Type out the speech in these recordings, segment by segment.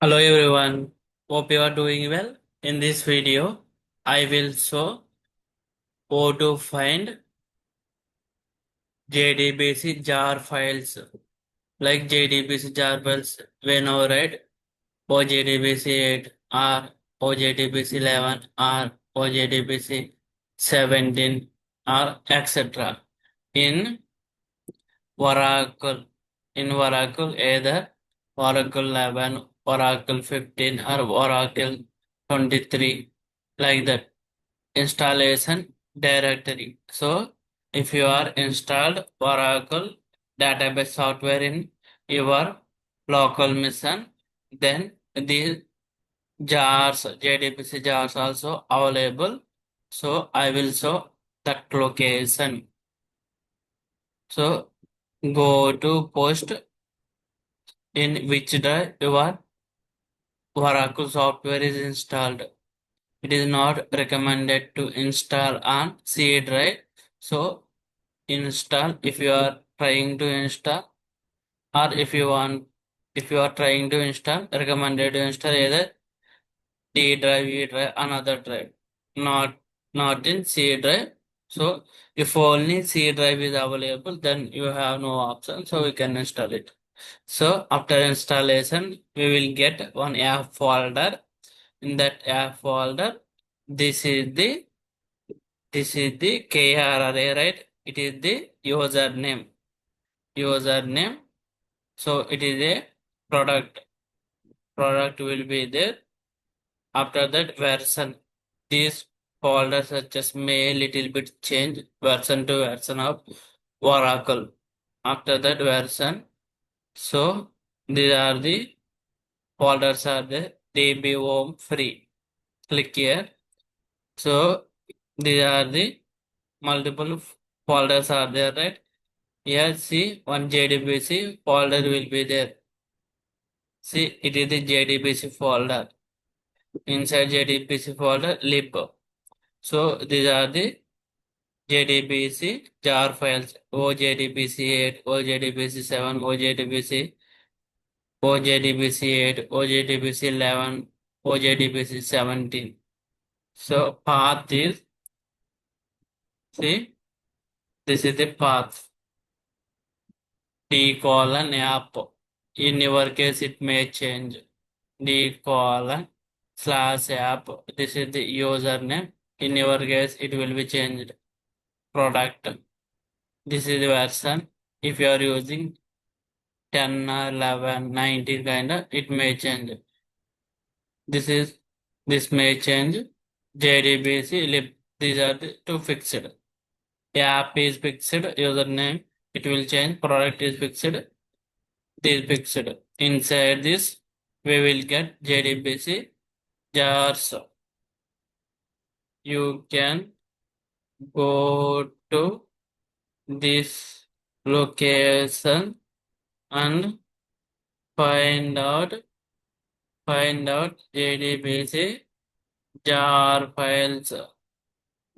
Hello everyone, hope you are doing well. In this video, I will show how to find JDBC jar files like JDBC jar files when override ojdbc8 or ojdbc11 or ojdbc17 or etc. in Oracle. In Oracle, either Oracle 11, Oracle 15 or Oracle 23 like that. Installation directory. So if you are installed Oracle database software in your local machine, then the jars, JDBC jars also available. So I will show that location. So go to post in which drive your Oracle software is installed. It is not recommended to install on C drive. So install if you are trying to install, or if you are trying to install, recommended to install either D drive, E drive, another drive, not not in C drive. So if only C drive is available, then you have no option, so we can install it. So after installation, we will get one app folder. In that app folder, this is the KRRA, right? It is the username. Username. So it is a product. Product will be there. After that version. These folders are just may little bit change version to version of Oracle. After that version. So these are the folders are the DB home free. Click here. So these are the multiple folders are there, right? Here see one JDBC folder will be there. See it is the JDBC folder. Inside JDBC folder lib. So these are the JDBC jar files ojdbc8, ojdbc7, ojdbc8, ojdbc11, ojdbc17. So path is, see, this is the path. D colon app. In your case, it may change. D colon slash app. This is the username. In your case, it will be changed. Product. This is the version. If you are using 10, 11, 19 kind of, it may change. This may change. JDBC lib. These are the two fixed. App is fixed. Username. It will change. Product is fixed. This fixed. Inside this, we will get JDBC jars. You can go to this location and find out JDBC jar files.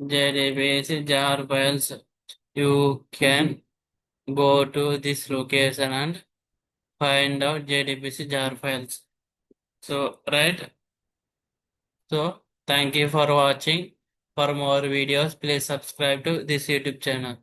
JDBC jar files. You can go to this location and find out JDBC jar files. So right. So thank you for watching. For more videos, please subscribe to this YouTube channel.